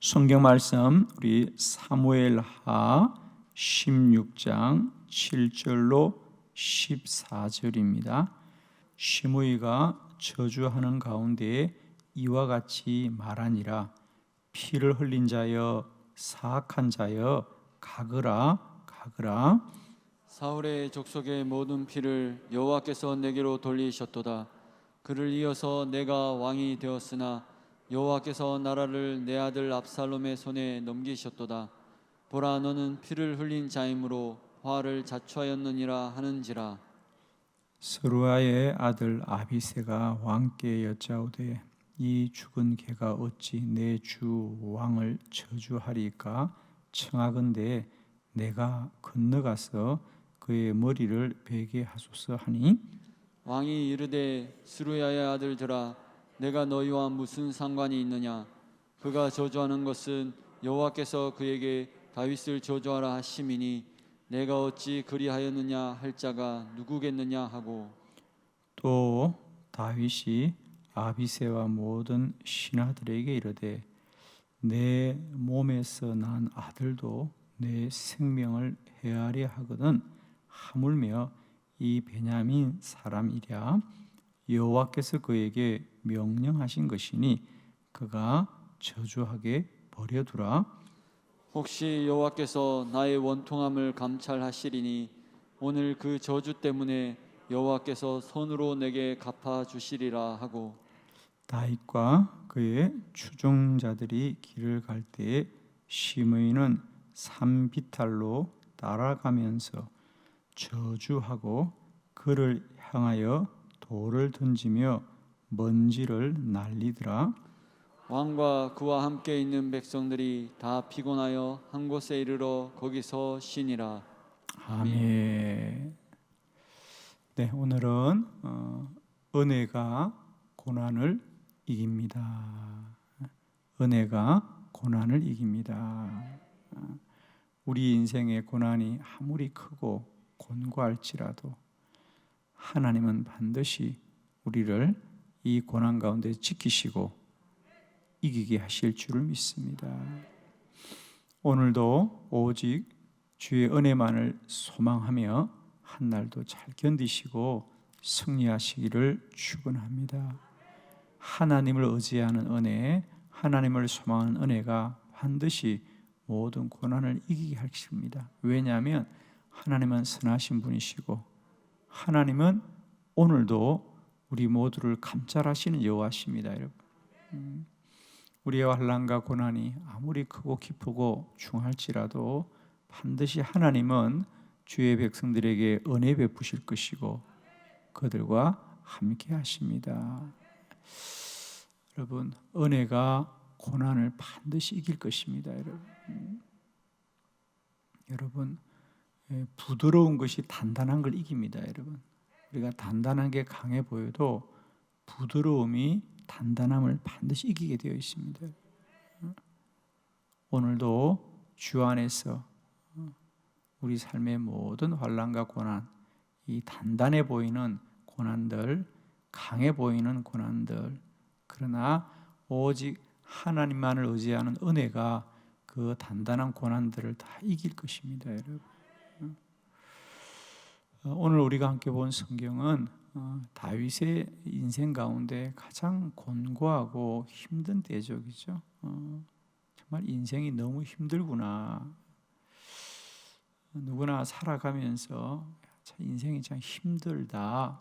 성경 말씀 우리 사무엘하 16장 7절로 14절입니다. 시므이가 저주하는 가운데 이와 같이 말하니라. 피를 흘린 자여, 사악한 자여, 가거라 가거라. 사울의 족속의 모든 피를 여호와께서 내게로 돌리셨도다. 그를 이어서 내가 왕이 되었으나 여호와께서 나라를 내 아들 압살롬의 손에 넘기셨도다. 보라, 너는 피를 흘린 자이므로 화를 자초하였느니라 하는지라. 스루야의 아들 아비새가 왕께 여짜오되 이 죽은 개가 어찌 내 주 왕을 저주하리까? 청하건대 내가 건너가서 그의 머리를 베게 하소서 하니, 왕이 이르되 스루야의 아들들아, 내가 너희와 무슨 상관이 있느냐? 그가 저주하는 것은 여호와께서 그에게 다윗을 저주하라 하심이니 내가 어찌 그리하였느냐 할 자가 누구겠느냐 하고, 또 다윗이 아비새와 모든 신하들에게 이르되 내 몸에서 난 아들도 내 생명을 해하려 하거든 하물며 이 베냐민 사람이랴. 여호와께서 그에게 명령하신 것이니 그가 저주하게 버려두라. 혹시 여호와께서 나의 원통함을 감찰하시리니 오늘 그 저주 때문에 여호와께서 손으로 내게 갚아 주시리라 하고, 다윗과 그의 추종자들이 길을 갈 때에 시므이는 산비탈로 따라가면서 저주하고 그를 향하여 돌을 던지며 먼지를 날리더라. 왕과 그와 함께 있는 백성들이 다 피곤하여 한 곳에 이르러 거기서 쉬니라. 아멘. 네, 오늘은 은혜가 고난을 이깁니다. 은혜가 고난을 이깁니다. 우리 인생의 고난이 아무리 크고 곤고할지라도 하나님은 반드시 우리를 이 고난 가운데 지키시고 이기게 하실 줄을 믿습니다. 오늘도 오직 주의 은혜만을 소망하며 한 날도 잘 견디시고 승리하시기를 축원합니다. 하나님을 의지하는 은혜, 하나님을 소망하는 은혜가 반드시 모든 고난을 이기게 하십니다. 왜냐하면 하나님은 선하신 분이시고 하나님은 오늘도 우리 모두를 감찰하시는 여호와십니다. 여러분, 우리의 환난과 고난이 아무리 크고 기쁘고 중할지라도 반드시 하나님은 주의 백성들에게 은혜 베푸실 것이고 그들과 함께 하십니다. 여러분, 은혜가 고난을 반드시 이길 것입니다. 여러분, 부드러운 것이 단단한 걸 이깁니다. 여러분, 우리가 단단한 게 강해 보여도 부드러움이 단단함을 반드시 이기게 되어 있습니다. 오늘도 주 안에서 우리 삶의 모든 환난과 고난, 이 단단해 보이는 고난들, 강해 보이는 고난들, 그러나 오직 하나님만을 의지하는 은혜가 그 단단한 고난들을 다 이길 것입니다. 여러분, 오늘 우리가 함께 본 성경은 다윗의 인생 가운데 가장 곤고하고 힘든 대적이죠. 정말 인생이 너무 힘들구나. 누구나 살아가면서 인생이 참 힘들다.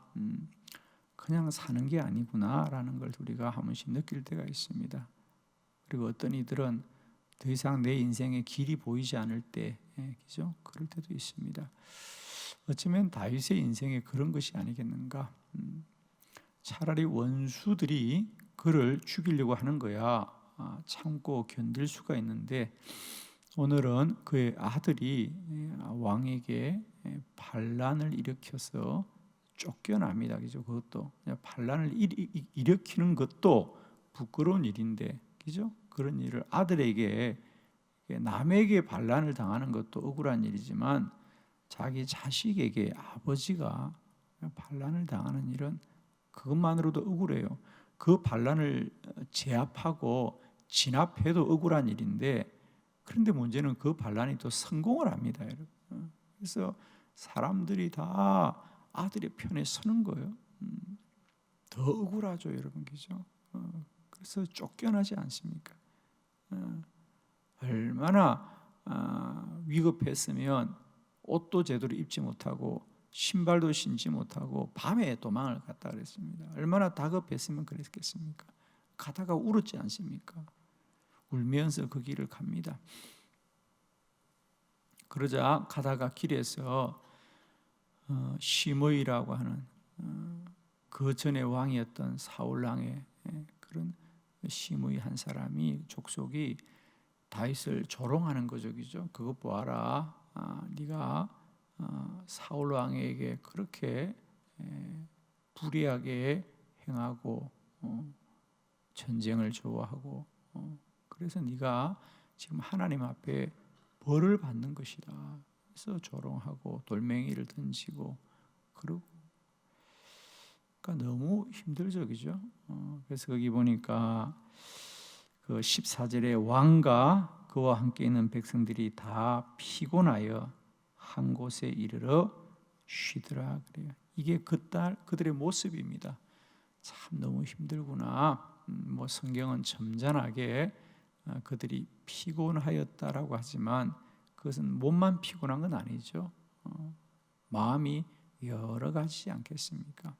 그냥 사는 게 아니구나라는 걸 우리가 한 번씩 느낄 때가 있습니다. 그리고 어떤 이들은 더 이상 내 인생의 길이 보이지 않을 때, 그죠? 그럴 때도 있습니다. 어쩌면 다윗의 인생에 그런 것이 아니겠는가? 차라리 원수들이 그를 죽이려고 하는 거야 참고 견딜 수가 있는데, 오늘은 그의 아들이 왕에게 반란을 일으켜서 쫓겨납니다. 그죠? 그것도 반란을 일으키는 것도 부끄러운 일인데, 그죠? 그런 일을 아들에게, 남에게 반란을 당하는 것도 억울한 일이지만 자기 자식에게 아버지가 반란을 당하는 일은 그것만으로도 억울해요. 그 반란을 제압하고 진압해도 억울한 일인데, 그런데 문제는 그 반란이 또 성공을 합니다, 여러분. 그래서 사람들이 다 아들의 편에 서는 거예요. 더 억울하죠, 여러분, 그죠? 그래서 쫓겨나지 않습니까? 얼마나 위급했으면 옷도 제대로 입지 못하고 신발도 신지 못하고 밤에 도망을 갔다 그랬습니다. 얼마나 다급했으면 그랬겠습니까? 가다가 울었지 않습니까? 울면서 그 길을 갑니다. 그러자 가다가 길에서 시므이라고 하는 그 전에 왕이었던 사울 왕의 그런 시므이 한 사람이, 족속이 다윗을 조롱하는 거죠, 그죠? 그것 보아라, 네가 사울 왕에게 그렇게 불의하게 행하고 전쟁을 좋아하고 그래서 네가 지금 하나님 앞에 벌을 받는 것이다. 그래서 조롱하고 돌멩이를 던지고 그러고, 그러니까 너무 힘들죠, 그죠? 그래서 거기 보니까 그 14절에 왕과 그와 함께 있는 백성들이 다 피곤하여 한 곳에 이르러 쉬더라 그래요. 이게 그들의 모습입니다. 참 너무 힘들구나. 뭐 성경은 점잖하게 그들이 피곤하였다라고 하지만 그것은 몸만 피곤한 건 아니죠. 마음이 여러 가지지 않겠습니까?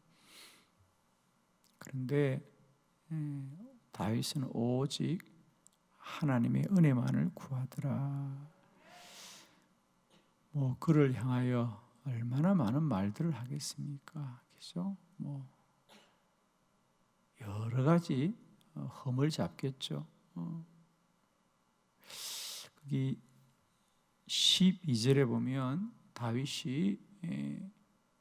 그런데 다윗은 오직 하나님의 은혜만을 구하더라. 뭐 그를 향하여 얼마나 많은 말들을 하겠습니까? 그죠? 뭐 여러 가지 흠을 잡겠죠. 거기 12절에 보면 다윗이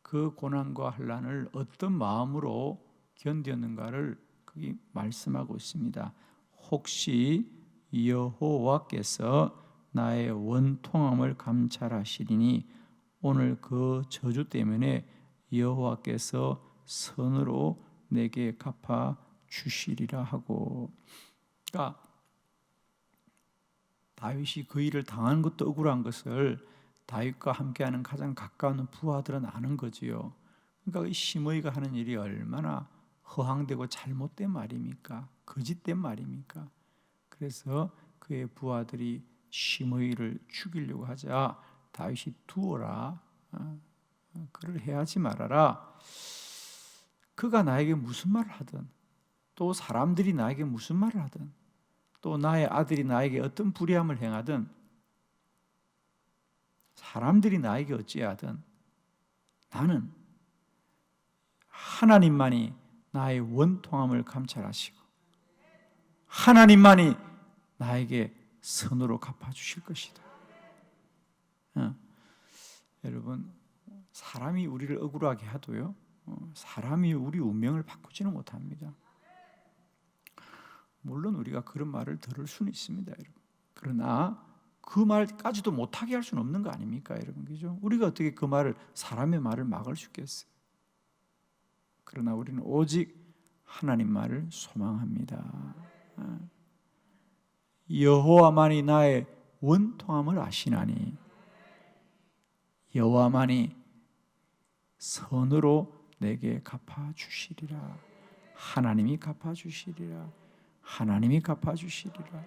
그 고난과 환난을 어떤 마음으로 견뎠는가를 거기 말씀하고 있습니다. 혹시 여호와께서 나의 원통함을 감찰하시리니 오늘 그 저주 때문에 여호와께서 선으로 내게 갚아 주시리라 하고, 그러니까 다윗이 그 일을 당한 것도 억울한 것을 다윗과 함께하는 가장 가까운 부하들은 아는 거지요. 그러니까 이 시므이가 하는 일이 얼마나 허황되고 잘못된 말입니까? 거짓된 말입니까? 그래서 그의 부하들이 시므이를 죽이려고 하자 다윗이 두어라, 그를 해하지 말아라. 그가 나에게 무슨 말을 하든, 또 사람들이 나에게 무슨 말을 하든, 또 나의 아들이 나에게 어떤 불의함을 행하든, 사람들이 나에게 어찌하든 나는 하나님만이 나의 원통함을 감찰하시고 하나님만이 나에게 선으로 갚아주실 것이다. 여러분, 사람이 우리를 억울하게 하도요, 사람이 우리 운명을 바꾸지는 못합니다. 물론 우리가 그런 말을 들을 수는 있습니다, 여러분. 그러나 그 말까지도 못하게 할 수는 없는 거 아닙니까, 여러분? 그죠? 우리가 어떻게 그 말을, 사람의 말을 막을 수 있겠어요? 그러나 우리는 오직 하나님 말을 소망합니다. 여호와만이 나의 원통함을 아시나니 여호와만이 선으로 내게 갚아주시리라. 하나님이 갚아주시리라. 하나님이 갚아주시리라.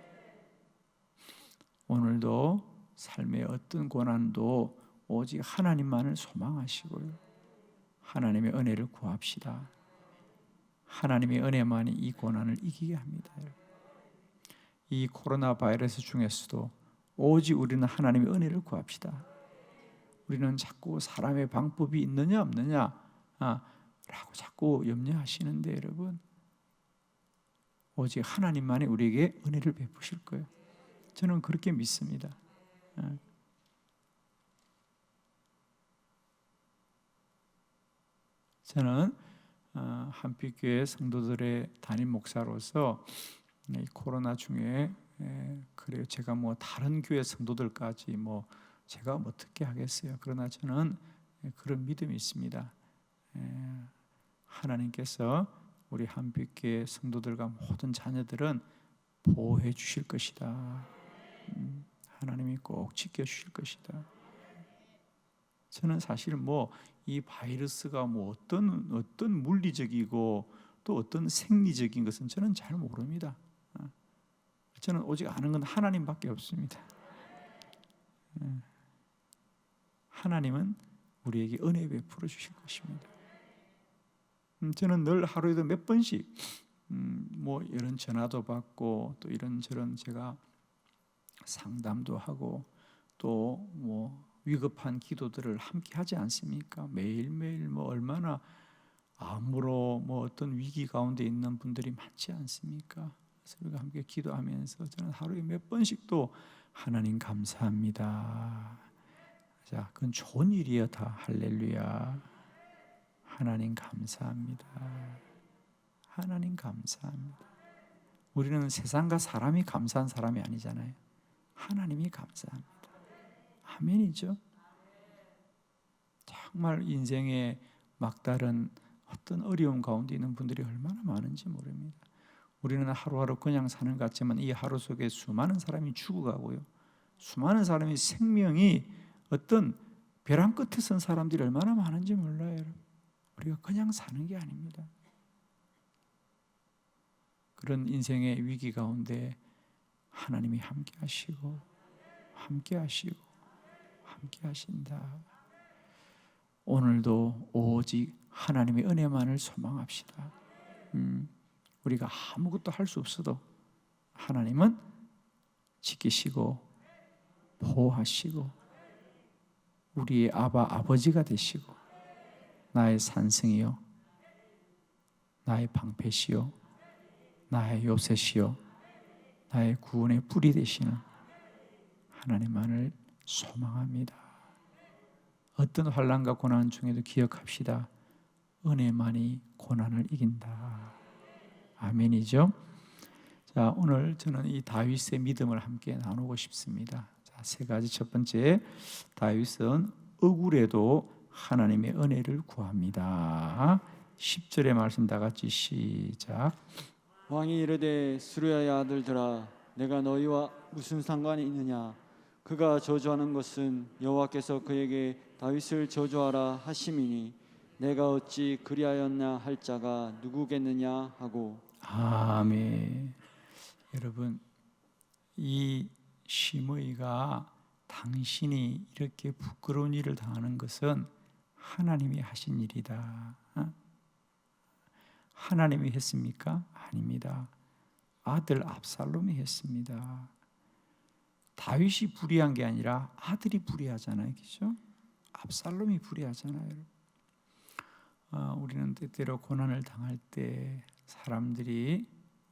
오늘도 삶의 어떤 고난도 오직 하나님만을 소망하시고요, 하나님의 은혜를 구합시다. 하나님의 은혜만이 이 고난을 이기게 합니다. 이 코로나 바이러스 중에서도 오직 우리는 하나님의 은혜를 구합시다. 우리는 자꾸 사람의 방법이 있느냐 없느냐 라고 자꾸 염려하시는데, 여러분, 오직 하나님만이 우리에게 은혜를 베푸실 거예요. 저는 그렇게 믿습니다. 저는 한빛교회 성도들의 담임 목사로서 이 코로나 중에 그래요. 제가 뭐 다른 교회 성도들까지 뭐 제가 뭐 어떻게 하겠어요. 그러나 저는 그런 믿음이 있습니다. 하나님께서 우리 한빛교회 성도들과 모든 자녀들은 보호해 주실 것이다. 하나님이 꼭 지켜주실 것이다. 저는 사실 이 바이러스가 어떤 물리적이고 또 어떤 생리적인 것은 저는 잘 모릅니다. 저는 오직 아는 건 하나님밖에 없습니다. 하나님은 우리에게 은혜 베풀어 주실 것입니다. 저는 늘 하루에도 몇 번씩 이런 전화도 받고 또 이런저런 제가 상담도 하고 또 위급한 기도들을 함께 하지 않습니까? 매일매일 얼마나 암으로 어떤 위기 가운데 있는 분들이 많지 않습니까? 그래서 우리가 함께 기도하면서 저는 하루에 몇 번씩 또 하나님 감사합니다. 자, 그건 좋은 일이에요. 다 할렐루야. 하나님 감사합니다. 하나님 감사합니다. 우리는 세상과 사람이 감사한 사람이 아니잖아요. 하나님이 감사합니다. 아멘이죠. 정말 인생의 막다른 어떤 어려움 가운데 있는 분들이 얼마나 많은지 모릅니다. 우리는 하루하루 그냥 사는 것 같지만 이 하루 속에 수많은 사람이 죽어가고요. 수많은 사람이 생명이 어떤 벼랑 끝에 선 사람들이 얼마나 많은지 몰라요. 여러분. 우리가 그냥 사는 게 아닙니다. 그런 인생의 위기 가운데 하나님이 함께 하시고 함께 하시고 함께 하신다. 오늘도 오직 하나님의 은혜만을 소망합시다. 우리가 아무것도 할 수 없어도 하나님은 지키시고 보호하시고 우리의 아버지가 되시고 나의 산성이요 나의 방패시요 나의 요새시요 나의 구원의 뿌리 되시는 하나님만을 소망합니다. 어떤 환난과 고난 중에도 기억합시다. 은혜만이 고난을 이긴다. 아멘이죠. 자, 오늘 저는 이 다윗의 믿음을 함께 나누고 싶습니다. 자, 세 가지. 첫 번째, 다윗은 억울해도 하나님의 은혜를 구합니다. 10절의 말씀 다 같이 시작. 왕이 이르되 수르야의 아들들아 내가 너희와 무슨 상관이 있느냐 그가 저주하는 것은 여호와께서 그에게 다윗을 저주하라 하심이니 내가 어찌 그리하였나 할 자가 누구겠느냐 하고. 아멘. 여러분, 이 시므이가 당신이 이렇게 부끄러운 일을 당하는 것은 하나님이 하신 일이다. 하나님이 했습니까? 아닙니다. 아들 압살롬이 했습니다. 다윗이 불의한 게 아니라 아들이 불의하잖아요, 그렇죠? 압살롬이 불의하잖아요. 우리는 때때로 고난을 당할 때 사람들이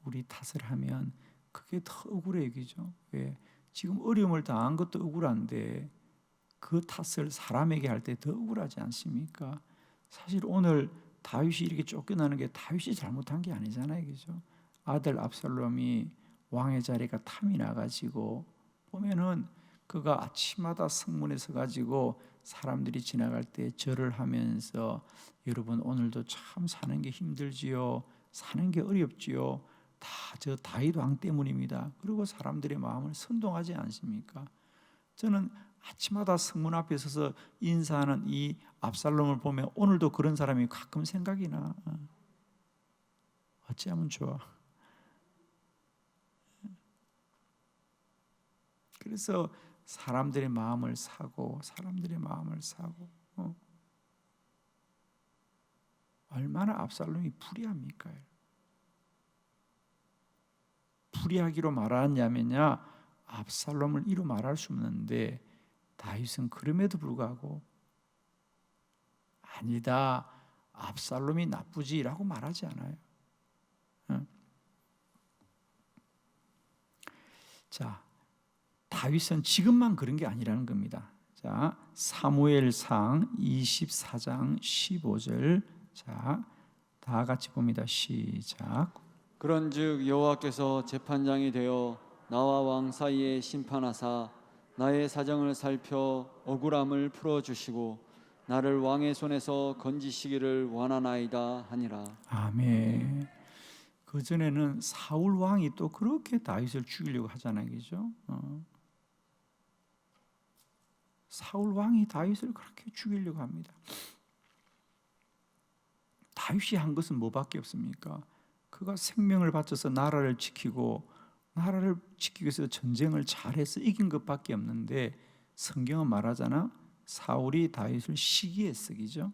우리 탓을 하면 그게 더 억울해요, 그죠? 왜? 지금 어려움을 당한 것도 억울한데 그 탓을 사람에게 할 때 더 억울하지 않습니까? 사실 오늘 다윗이 이렇게 쫓겨나는 게 다윗이 잘못한 게 아니잖아요, 그죠? 아들 압살롬이 왕의 자리가 탐이 나가지고 보면은 그가 아침마다 성문에 서가지고 사람들이 지나갈 때 절을 하면서 여러분 오늘도 참 사는 게 힘들지요, 사는 게 어렵지요, 다 저 다윗 왕 때문입니다. 그리고 사람들의 마음을 선동하지 않습니까? 저는 아침마다 성문 앞에 서서 인사하는 이 압살롬을 보면 오늘도 그런 사람이 가끔 생각이 나. 어찌하면 좋아. 그래서 사람들의 마음을 사고 얼마나 압살롬이 불의합니까? 불의하기로 말하냐면야 압살롬을 이루 말할 수 없는데 다윗은 그럼에도 불구하고 아니다, 압살롬이 나쁘지라고 말하지 않아요. 자, 다윗은 지금만 그런 게 아니라는 겁니다. 자, 사무엘상 24장 15절. 자, 다 같이 봅니다. 시작. 그런즉 여호와께서 재판장이 되어 나와 왕 사이에 심판하사 나의 사정을 살펴 억울함을 풀어주시고 나를 왕의 손에서 건지시기를 원하나이다 하니라. 아멘. 그 전에는 사울 왕이 또 그렇게 다윗을 죽이려고 하잖아요, 그죠? 사울 왕이 다윗을 그렇게 죽이려고 합니다. 다윗이 한 것은 뭐밖에 없습니까? 그가 생명을 바쳐서 나라를 지키기 위해서 전쟁을 잘해서 이긴 것밖에 없는데, 성경은 말하잖아. 사울이 다윗을 시기했어, 그죠?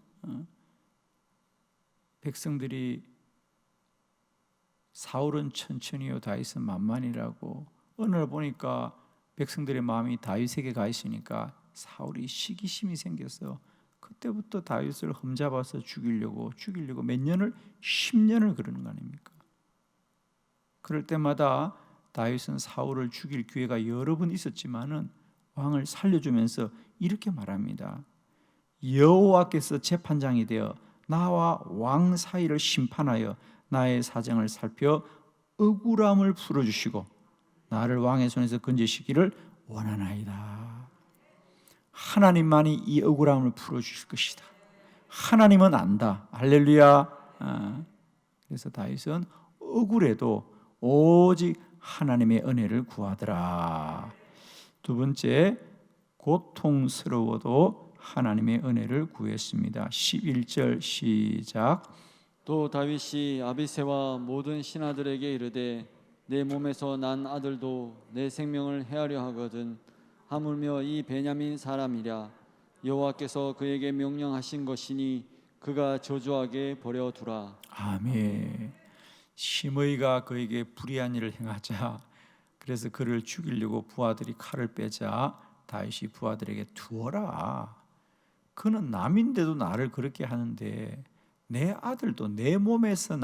백성들이 사울은 천천히요 다윗은 만만이라고, 어느 날 보니까 백성들의 마음이 다윗에게 가 있으니까 사울이 시기심이 생겨서 그때부터 다윗을 흠잡아서 죽이려고 몇 년을 10년을 그러는 거 아닙니까? 그럴 때마다 다윗은 사울을 죽일 기회가 여러 번 있었지만은 왕을 살려주면서 이렇게 말합니다. 여호와께서 재판장이 되어 나와 왕 사이를 심판하여 나의 사정을 살펴 억울함을 풀어주시고 나를 왕의 손에서 건지시기를 원하나이다. 하나님만이 이 억울함을 풀어주실 것이다. 하나님은 안다. 할렐루야. 그래서 다윗은 억울해도 오직 하나님의 은혜를 구하더라. 두 번째, 고통스러워도 하나님의 은혜를 구했습니다. 11절 시작. 또 다윗이 아비새와 모든 신하들에게 이르되 내 몸에서 난 아들도 내 생명을 해하려 하거든 하물며 이 베냐민 사람이랴 여호와께서 그에게 명령하신 것이니 그가 저주하게 버려두라. 아멘. 시므이가 그에게 불의한 일을 행하자, 그래서 그를 죽이려고 부하들이 칼을 빼자 다윗이 부하들에게 두어라. 그는 남인데도 나를 그렇게 하는데 내 아들도 내 몸에서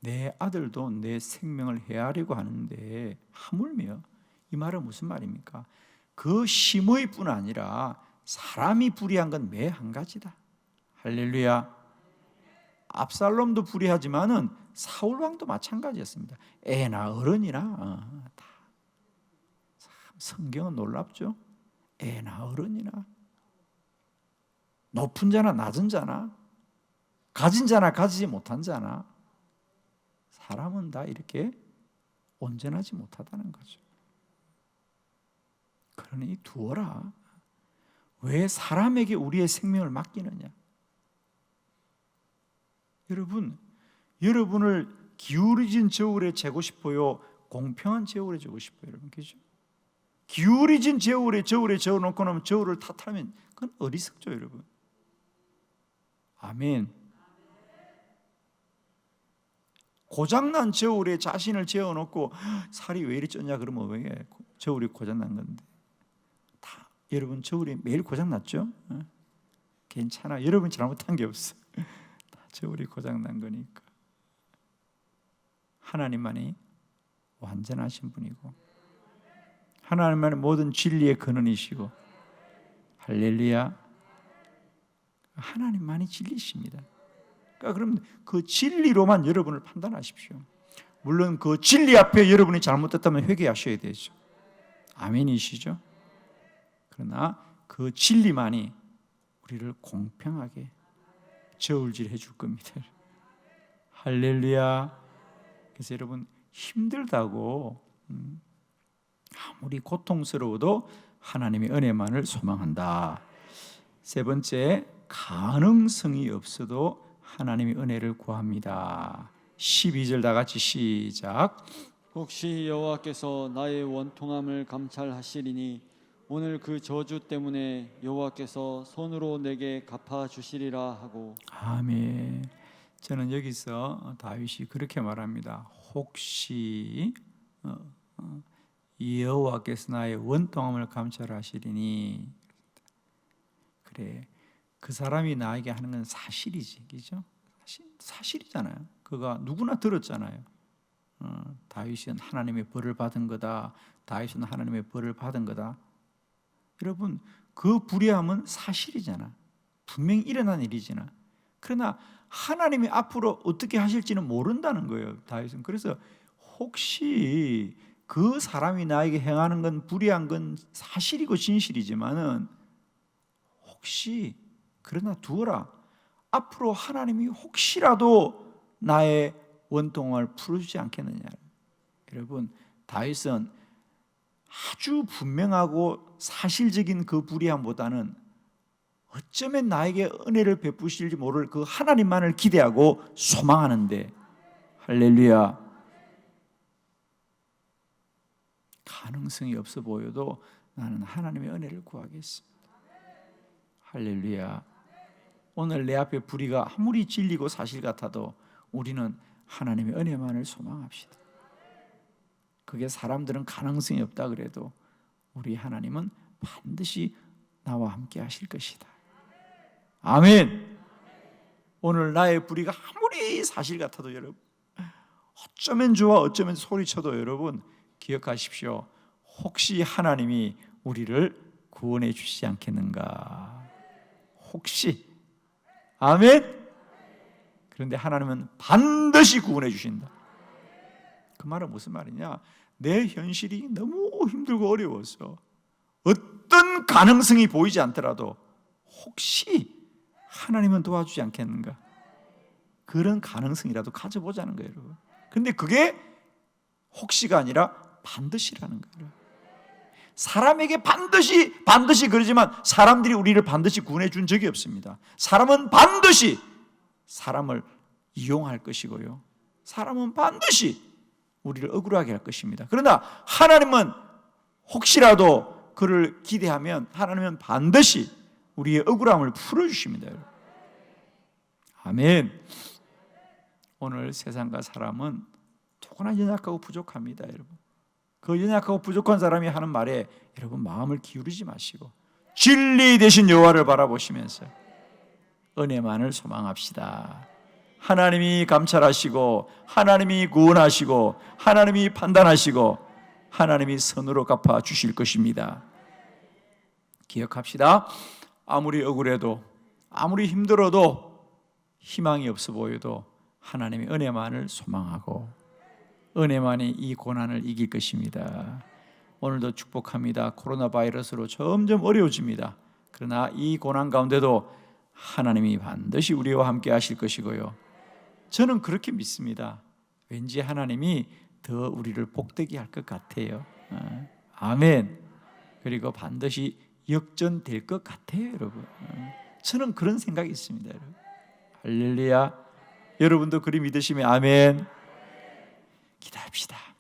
내 아들도 내 생명을 해하려고 하는데 하물며, 이 말은 무슨 말입니까? 그 시므이뿐 아니라 사람이 불의한 건 매 한 가지다. 할렐루야. 압살롬도 불의하지만은 사울 왕도 마찬가지였습니다. 애나 어른이나 다. 성경은 놀랍죠. 애나 어른이나 높은 자나 낮은 자나 가진 자나 가지지 못한 자나 사람은 다 이렇게 온전하지 못하다는 거죠. 그러니 두어라. 왜 사람에게 우리의 생명을 맡기느냐? 여러분을 기울어진 저울에 재고 싶어요? 공평한 저울에 재고 싶어요? 여러분, 그죠? 기울어진 저울에 재워놓고 나면 저울을 탓하면 그건 어리석죠, 여러분. 아멘. 고장난 저울에 자신을 재워놓고 살이 왜 이리 쪘냐 그러면 왜 저울이 고장난 건데, 다 여러분 저울이 매일 고장났죠? 괜찮아. 여러분 잘못한 게 없어. 다 저울이 고장난 거니까. 하나님만이 완전하신 분이고 하나님만이 모든 진리의 근원이시고, 할렐루야, 하나님만이 진리십니다. 그러니까 그럼 그 진리로만 여러분을 판단하십시오. 물론 그 진리 앞에 여러분이 잘못됐다면 회개하셔야 되죠. 아멘이시죠? 그러나 그 진리만이 우리를 공평하게 저울질해 줄 겁니다. 할렐루야. 그래서 여러분 힘들다고 아무리 고통스러워도 하나님의 은혜만을 소망한다. 세 번째, 가능성이 없어도 하나님의 은혜를 구합니다. 12절 다 같이 시작. 혹시 여호와께서 나의 원통함을 감찰하시리니 오늘 그 저주 때문에 여호와께서 손으로 내게 갚아 주시리라 하고. 아멘. 저는 여기서 다윗이 그렇게 말합니다. 혹시 여호와께서 나의 원통함을 감찰하시리니. 그래, 그 사람이 나에게 하는 건 사실이지, 그죠? 사실이잖아요. 그가 누구나 들었잖아요. 다윗은 하나님의 벌을 받은 거다. 다윗은 하나님의 벌을 받은 거다. 여러분, 그 불의함은 사실이잖아. 분명히 일어난 일이잖아. 그러나 하나님이 앞으로 어떻게 하실지는 모른다는 거예요, 다윗은. 그래서 혹시 그 사람이 나에게 행하는 건 불의한 건 사실이고 진실이지만은 혹시 그러나 두어라. 앞으로 하나님이 혹시라도 나의 원통을 풀어주지 않겠느냐. 여러분, 다윗은 아주 분명하고 사실적인 그 불의함보다는 어쩌면 나에게 은혜를 베푸실지 모를 그 하나님만을 기대하고 소망하는데, 할렐루야, 가능성이 없어 보여도 나는 하나님의 은혜를 구하겠습니다. 할렐루야. 오늘 내 앞에 불의가 아무리 진리고 사실 같아도 우리는 하나님의 은혜만을 소망합시다. 그게 사람들은 가능성이 없다 그래도 우리 하나님은 반드시 나와 함께 하실 것이다. 아멘. 오늘 나의 불의가 아무리 사실 같아도 여러분, 어쩌면 좋아 어쩌면 소리쳐도 여러분 기억하십시오. 혹시 하나님이 우리를 구원해 주시지 않겠는가? 혹시. 아멘. 그런데 하나님은 반드시 구원해 주신다. 그 말은 무슨 말이냐? 내 현실이 너무 힘들고 어려워서 어떤 가능성이 보이지 않더라도 혹시 하나님은 도와주지 않겠는가? 그런 가능성이라도 가져보자는 거예요, 여러분. 근데 그게 혹시가 아니라 반드시라는 거예요. 사람에게 반드시 그러지만 사람들이 우리를 반드시 구원해 준 적이 없습니다. 사람은 반드시 사람을 이용할 것이고요, 사람은 반드시 우리를 억울하게 할 것입니다. 그러나 하나님은 혹시라도 그를 기대하면 하나님은 반드시 우리의 억울함을 풀어주십니다. 여러분. 아멘. 오늘 세상과 사람은 누구나 연약하고 부족합니다. 여러분, 그 연약하고 부족한 사람이 하는 말에 여러분 마음을 기울이지 마시고 진리 되신 여호와를 바라보시면서 은혜만을 소망합시다. 하나님이 감찰하시고 하나님이 구원하시고 하나님이 판단하시고 하나님이 선으로 갚아 주실 것입니다. 기억합시다. 아무리 억울해도 아무리 힘들어도 희망이 없어 보여도 하나님의 은혜만을 소망하고 은혜만이 이 고난을 이길 것입니다. 오늘도 축복합니다. 코로나 바이러스로 점점 어려워집니다. 그러나 이 고난 가운데도 하나님이 반드시 우리와 함께 하실 것이고요, 저는 그렇게 믿습니다. 왠지 하나님이 더 우리를 복되게 할 것 같아요. 아멘. 그리고 반드시 역전될 것 같아요, 여러분. 저는 그런 생각이 있습니다, 여러분. 할렐루야. 여러분도 그리 믿으시면 아멘. 기도합시다.